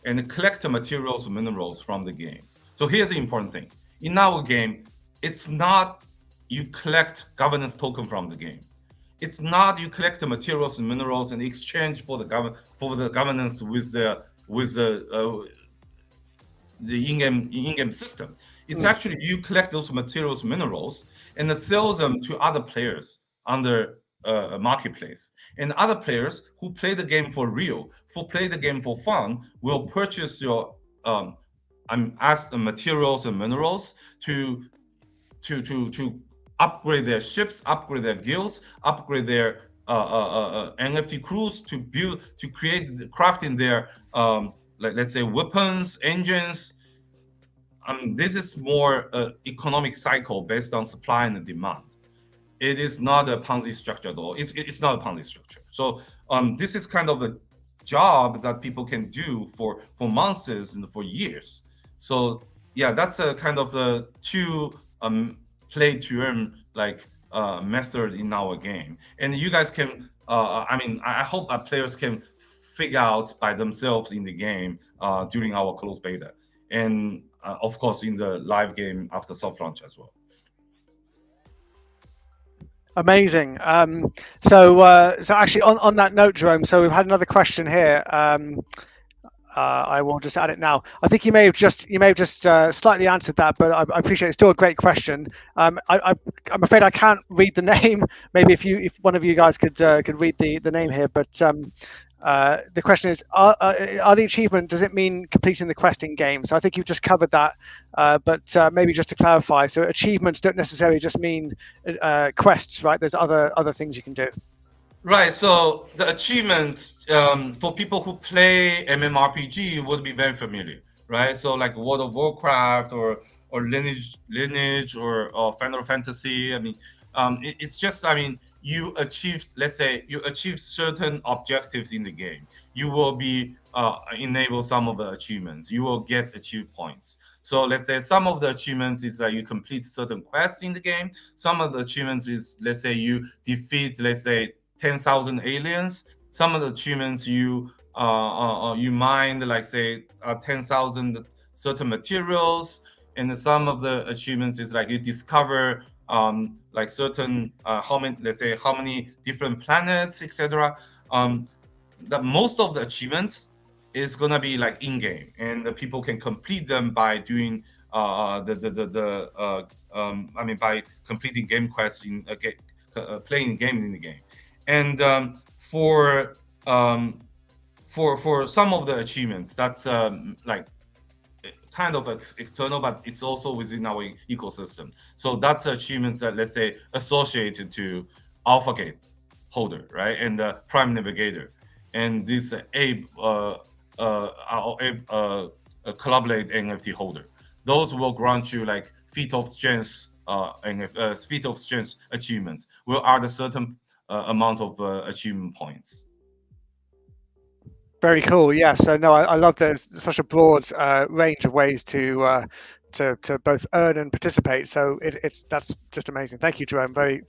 and collect the materials and minerals from the game. So here's the important thing. In our game, it's not you collect governance token from the game. It's not you collect the materials and minerals in exchange for the governance with the in-game system. It's actually you collect those materials, minerals, and then sell them to other players under a marketplace. And other players who play the game for real, who play the game for fun, will purchase your as the materials and minerals to upgrade their ships, upgrade their guilds, upgrade their NFT crews to create crafting their let's say weapons, engines. This is more economic cycle based on supply and demand. It is not a Ponzi structure at all. It's not a Ponzi structure. So this is kind of a job that people can do for months and for years. So yeah, that's a kind of the two play to earn like method in our game. And you guys can, I mean, I hope that players can figure out by themselves in the game during our closed beta, and of course in the live game after soft launch as well. Amazing. So actually, on that note, Jerome. So we've had another question here. I will just add it now. I think you may have just slightly answered that, but I appreciate it's still a great question. I'm afraid I can't read the name. Maybe if one of you guys could read the name here, but the question is, are the achievement, does it mean completing the quest in game? So I think you've just covered that, but maybe just to clarify, so achievements don't necessarily just mean quests, right? There's other things you can do. Right. So the achievements for people who play MMORPG would be very familiar, right? So like World of Warcraft or Lineage or Final Fantasy. I mean, it's just, I mean, you achieve, let's say you achieve certain objectives in the game, you will be enable some of the achievements, you will get achieve points. So let's say some of the achievements is that you complete certain quests in the game. Some of the achievements is, let's say you defeat, let's say 10,000 aliens. Some of the achievements you mine like say 10,000 certain materials. And some of the achievements is like you discover like certain how many different planets, etc. The most of the achievements is gonna be like in game, and the people can complete them by doing I mean by completing game quests in playing game in the game. And for for some of the achievements, that's like kind of external, but it's also within our ecosystem. So that's achievements that, let's say, associated to AlphaGate holder, right, and the Prime Navigator, and this APE Collaborate NFT holder. Those will grant you like feat of strength feat of strength achievements. Will add a certain amount of achievement points. Very cool. Yeah. So no, I love there's such a broad range of ways to both earn and participate. So that's just amazing. Thank you, Jerome. Very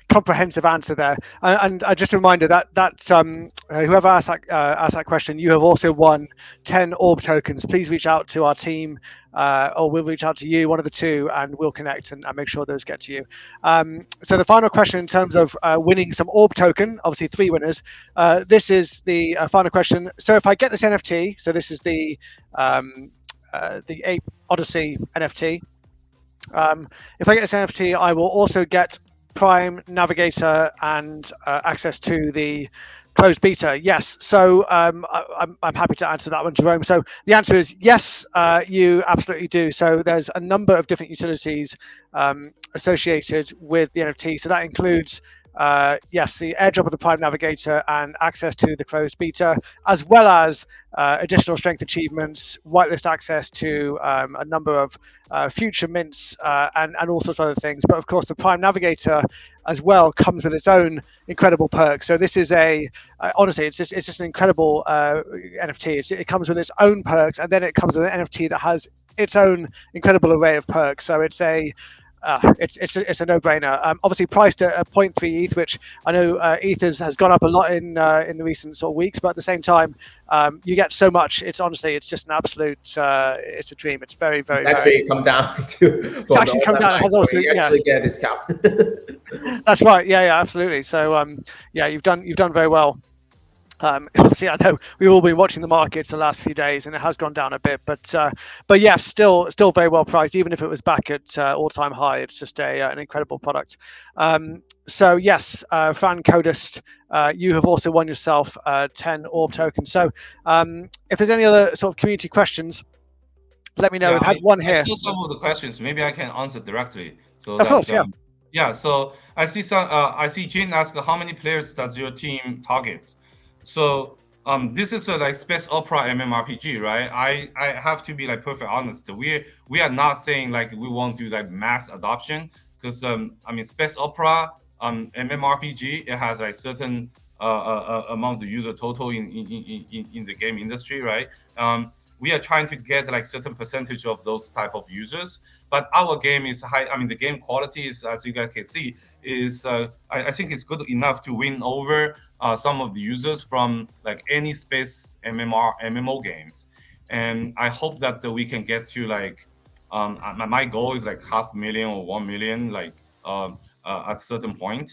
comprehensive answer there. And just a reminder that whoever asked that question, you have also won 10 orb tokens. Please reach out to our team. Or we'll reach out to you, one of the two, and we'll connect and make sure those get to you. So the final question in terms of winning some orb token, obviously 3 winners. This is the final question. So if I get this NFT, so this is the Ape Odyssey NFT. If I get this NFT, I will also get Prime Navigator and access to the closed beta. Yes. So I'm happy to answer that one, Jerome. So the answer is yes, you absolutely do. So there's a number of different utilities associated with the NFT. So that includes yes, the airdrop of the Prime Navigator and access to the closed beta, as well as additional strength achievements, whitelist access to a number of future mints and all sorts of other things. But of course, the Prime Navigator as well comes with its own incredible perks. So this is honestly, it's just an incredible NFT. It comes with its own perks, and then it comes with an NFT that has its own incredible array of perks. So it's a no-brainer. Obviously priced at 0.3 ETH, which I know ETH has gone up a lot in the recent sort of weeks, but at the same time, you get so much. It's just an absolute. It's a dream. It's very. Actually, come down to. It's actually come down. It has also you actually get a discount. That's right. Yeah, absolutely. So yeah, you've done very well. Obviously, I know we've all been watching the markets the last few days, and it has gone down a bit. But yes, still very well priced. Even if it was back at all-time high, it's just an incredible product. So yes, Fan Codist, you have also won yourself 10 orb tokens. So if there's any other sort of community questions, let me know. Yeah, we've had one here. I saw some of the questions. Maybe I can answer directly. So of course, yeah. Yeah. So I see Jin ask, how many players does your team target? So this is a like space opera MMORPG, right? I have to be like perfect honest. We are not saying like we want to like mass adoption, because I mean space opera MMORPG, it has like certain amount of user total in the game industry, right? We are trying to get like certain percentage of those type of users, but our game is high. I mean, the game quality is, as you guys can see, is I think it's good enough to win over some of the users from like any space MMO games. And I hope that we can get to like my goal is like 500,000 or 1 million like at certain point.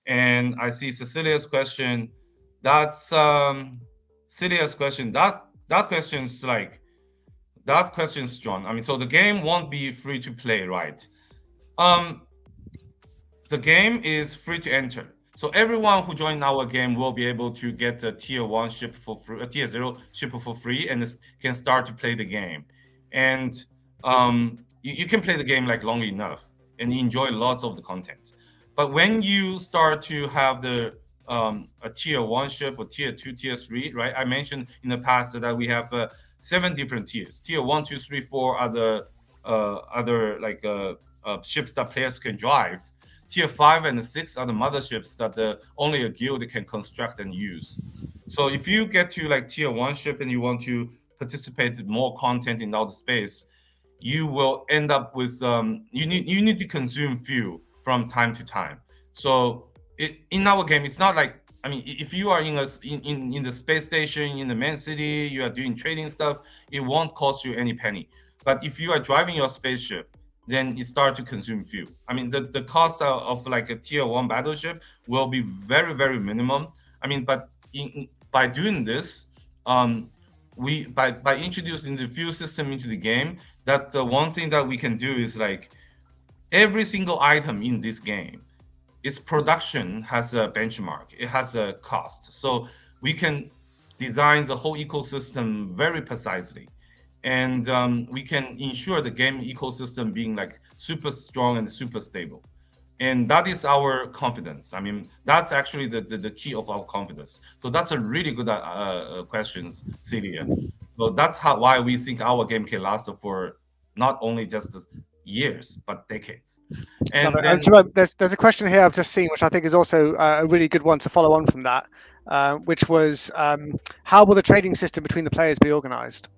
And I see Cecilia's question. That's Cecilia's question. That question's like, that question's John. I mean, so the game won't be free to play, right? The game is free to enter. So everyone who joined our game will be able to get a tier 1 ship for free, a tier 0 ship for free, and can start to play the game. And you can play the game like long enough and enjoy lots of the content. But when you start to have the a tier 1 ship or tier 2, tier 3, right? I mentioned in the past that we have 7 different tiers. Tier 1, 2, 3, 4 are the other like ships that players can drive. Tier 5 and 6 are the motherships that only a guild can construct and use. So if you get to like tier 1 ship and you want to participate in more content in outer space, you will end up with you need to consume fuel from time to time. So in our game, it's not like, I mean, if you are in the space station in the main city, you are doing trading stuff, it won't cost you any penny. But if you are driving your spaceship, then it starts to consume fuel. I mean, the cost of like a tier 1 battleship will be very, very minimum. I mean, but by doing this, by introducing the fuel system into the game, that one thing that we can do is like every single item in this game, its production has a benchmark. It has a cost. So we can designs the whole ecosystem very precisely. And we can ensure the game ecosystem being like super strong and super stable. And that is our confidence. I mean, that's actually the key of our confidence. So that's a really good questions, Celia. So that's why we think our game can last for not only just years, but decades. And then Jerome, there's a question here I've just seen, which I think is also a really good one to follow on from that, which was how will the trading system between the players be organized?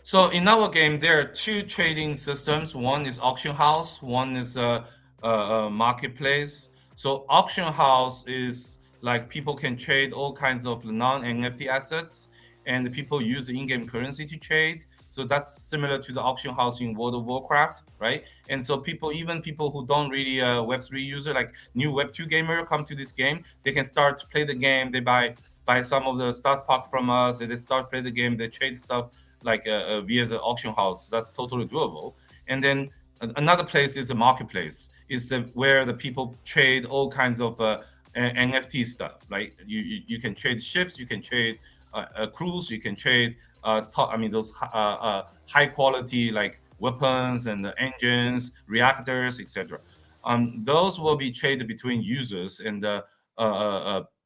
so in our game, there are two trading systems. One is auction house. One is a marketplace. So auction house is like people can trade all kinds of non-NFT assets, and people use the in-game currency to trade. So that's similar to the auction house in World of Warcraft, right? And so even people who don't really Web3 user, like new Web2 gamer, come to this game, they can start to play the game. They buy some of the start pack from us, and they start play the game. They trade stuff like via the auction house. That's totally doable. And then another place is the marketplace, is where the people trade all kinds of NFT stuff. Like you can trade ships, you can trade crews, you can trade those high quality like weapons and the engines, reactors, etc. Those will be traded between users and the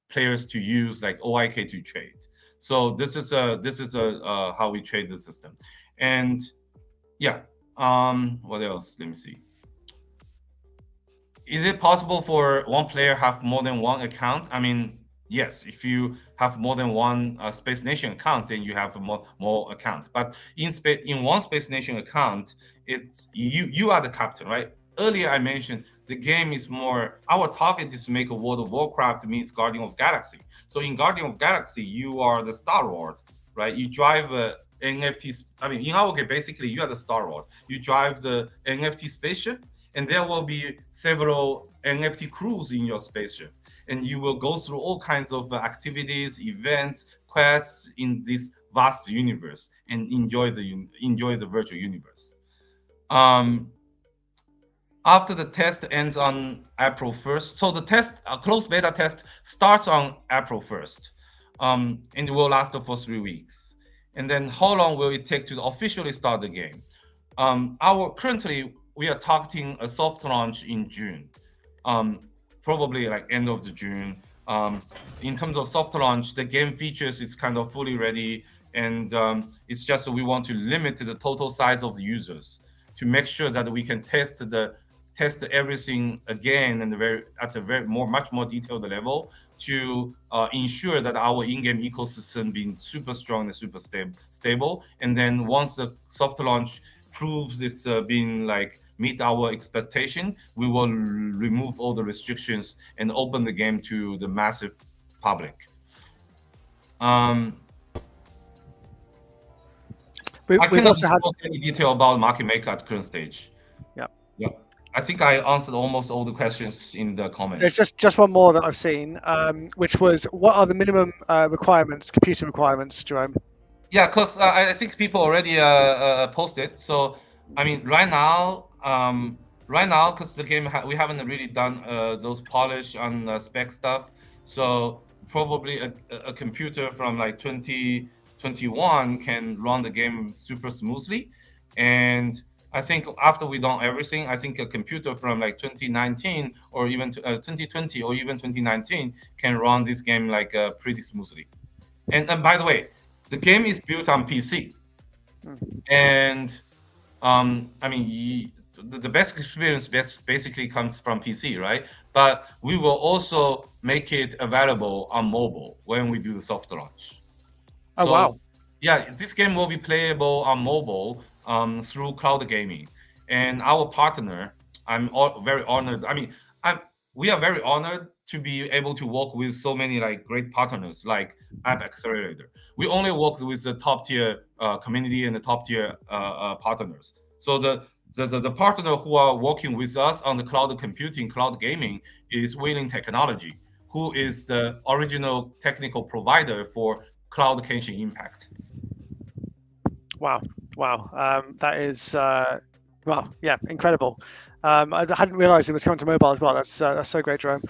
players to use like OIK to trade. So this is how we trade the system. And yeah, what else? Let me see. Is it possible for one player have more than one account? I mean, yes. If you have more than one Space Nation account, then you have more accounts. But in one Space Nation account, it's you are the captain, right? Earlier I mentioned the game is more. Our target is to make a World of Warcraft meets Guardian of Galaxy. So in Guardian of Galaxy, you are the Star Lord, right? You drive NFTs. I mean, in our game, basically, you are the Star Lord. You drive the NFT spaceship, and there will be several NFT crews in your spaceship, and you will go through all kinds of activities, events, quests in this vast universe, and enjoy the virtual universe. After the test ends on April 1st, so the test, closed beta test, starts on April 1st, and it will last for 3 weeks. And then how long will it take to officially start the game? Currently we are targeting a soft launch in June, probably like end of the June. In terms of soft launch, the game features it's kind of fully ready, and it's just we want to limit the total size of the users to make sure that we can test everything again and at a much more detailed level to ensure that our in-game ecosystem being super strong and super stable. And then once the soft launch proves it's being like meet our expectation, we will remove all the restrictions and open the game to the massive public. I cannot disclose any detail about Market Maker at current stage. Yeah. I think I answered almost all the questions in the comments. There's just one more that I've seen, which was, what are the minimum computer requirements, Jerome? Yeah, because I think people already posted. So, I mean, right now, because the game we haven't really done those polish on spec stuff. So probably a computer from like 2021 can run the game super smoothly. And I think after we done everything, I think a computer from like 2019 or even 2020 or even 2019 can run this game like pretty smoothly. And by the way, the game is built on PC, and I mean the best experience basically comes from PC, right? But we will also make it available on mobile when we do the soft launch. Oh, so, wow! Yeah, this game will be playable on mobile through cloud gaming, and our partner. I'm very honored. I mean, we are very honored to be able to work with so many like great partners like APE Accelerator. We only work with the top tier community and the top tier partners. So the partner who are working with us on the cloud computing, cloud gaming is Wailing Technology, who is the original technical provider for Cloud Kenshin Impact. Wow. That is, well, yeah, incredible. I hadn't realised it was coming to mobile as well. That's so great, Jerome.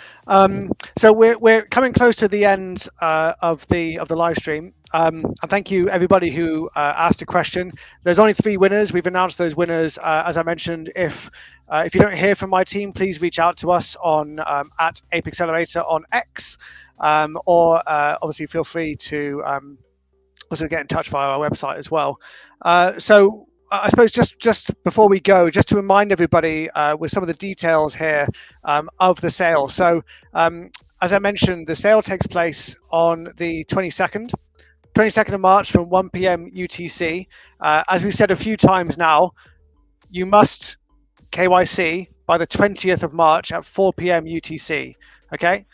So we're coming close to the end of the live stream. And thank you everybody who asked a question. There's only 3 winners. We've announced those winners. As I mentioned, if you don't hear from my team, please reach out to us on at APE Accelerator on X, or obviously feel free to also get in touch via our website as well. So I suppose just before we go, just to remind everybody with some of the details here of the sale. So as I mentioned, the sale takes place on the 22nd of March from 1 p.m. UTC. As we've said a few times now, you must KYC by the 20th of March at 4 p.m. UTC. Okay.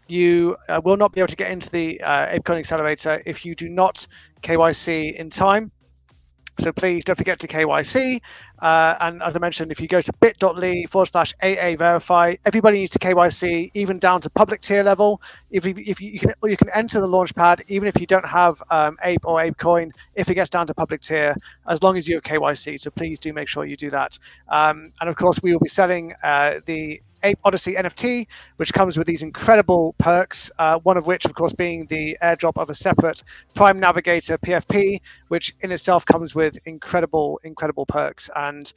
You will not be able to get into the ApeCoin Accelerator if you do not KYC in time. So please don't forget to KYC. And as I mentioned, if you go to bit.ly/AA verify, everybody needs to KYC, even down to public tier level. If you can enter the Launchpad, even if you don't have Ape or ApeCoin, if it gets down to public tier, as long as you have KYC. So please do make sure you do that. And of course, we will be selling the Ape Odyssey NFT, which comes with these incredible perks, one of which, of course, being the airdrop of a separate Prime Navigator PFP, which in itself comes with incredible perks. And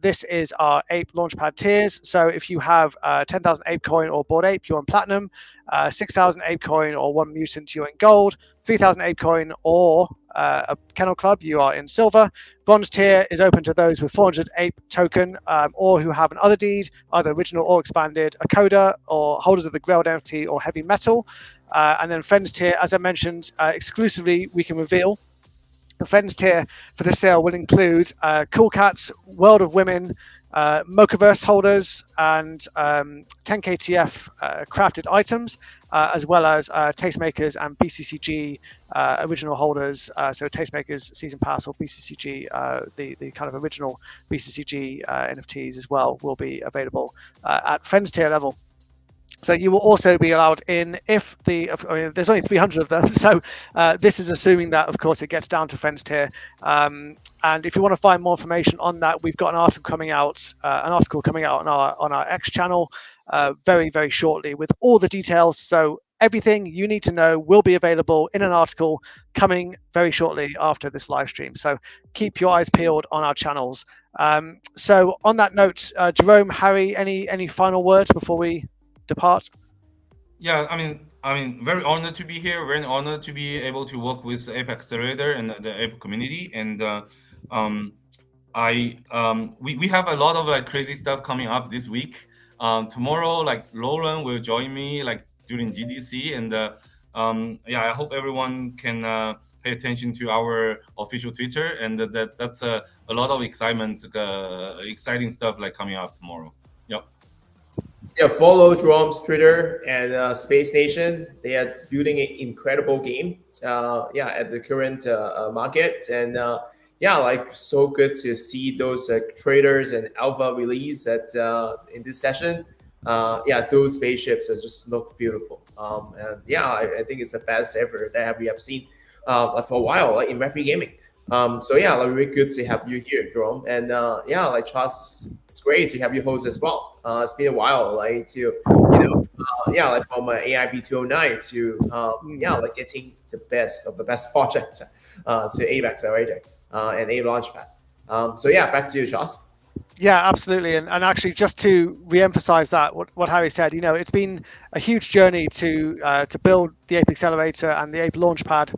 this is our Ape Launchpad tiers. So if you have 10,000 ApeCoin or Bored Ape, you're on Platinum. 6,000 ApeCoin or 1 Mutant, you're in Gold. 3,000 ApeCoin or a Kennel Club, you are in Silver. Bronze tier is open to those with 400 Ape token or who have an other deed, either original or expanded, a coda, or holders of the Grailed NFT or Heavy Metal. And then Friends tier, as I mentioned, exclusively we can reveal. The Friends tier for this sale will include Cool Cats, World of Women, Mochaverse holders, and 10KTF crafted items, as well as Tastemakers and BCCG original holders. So Tastemakers Season Pass or BCCG, the kind of original BCCG NFTs as well will be available at Friends tier level. So you will also be allowed in if there's only 300 of them. So this is assuming that, of course, it gets down to Friends tier. And if you want to find more information on that, we've got an article coming out on our X channel very, very shortly with all the details. So everything you need to know will be available in an article coming very shortly after this live stream. So keep your eyes peeled on our channels. So on that note, Jerome, Harry, any final words before we depart? Yeah, I mean, very honored to be here. Very honored to be able to work with APE Accelerator and the APE community. And we have a lot of crazy stuff coming up this week. Tomorrow, Lauren will join me during GDC, and I hope everyone can pay attention to our official Twitter, and that's a lot of exciting stuff coming up tomorrow. Yep. Yeah, follow Jerome's Twitter and Space Nation. They are building an incredible game. At the current market, and so good to see those traders and alpha release at in this session. Those spaceships just looks beautiful. I think it's the best ever that we have seen for a while in Referee Gaming. Really good to have you here, Jerome. And Charles, it's great to have you host as well. It's been a while, from AIP 209 to getting the best of the best project to APE Accelerator and APE Launchpad. Back to you, Charles. Yeah, absolutely. And actually, just to re-emphasize that, what Harry said, it's been a huge journey to build the APE Accelerator and the APE Launchpad.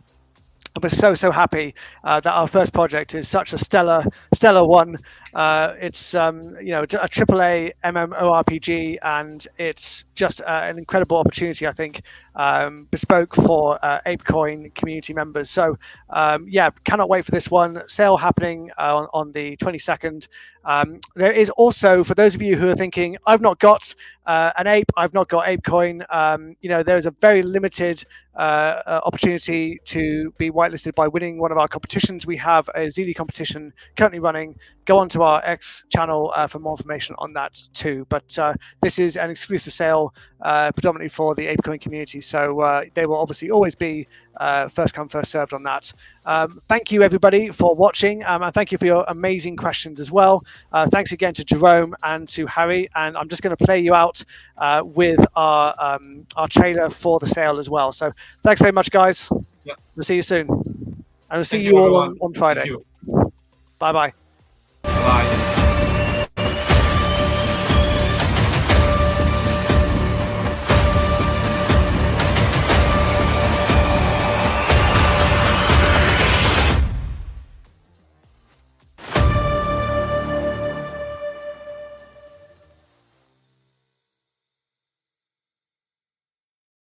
We're so happy that our first project is such a stellar one. It's a AAA MMORPG, and it's just an incredible opportunity, I think, bespoke for ApeCoin community members. So cannot wait for this one. Sale happening on the 22nd. There is also, for those of you who are thinking, I've not got an ape, I've not got ApeCoin, there's a very limited opportunity to be whitelisted by winning one of our competitions. We have a ZD competition currently running. Go on to to our X channel for more information on that too. But this is an exclusive sale predominantly for the APE Coin community. So they will obviously always be first come, first served on that. Thank you everybody for watching, and thank you for your amazing questions as well. Thanks again to Jerome and to Harry, and I'm just going to play you out with our trailer for the sale as well. So thanks very much, guys. Yeah. We'll see you soon, and we'll see Thank you all everyone. on Friday. Bye bye.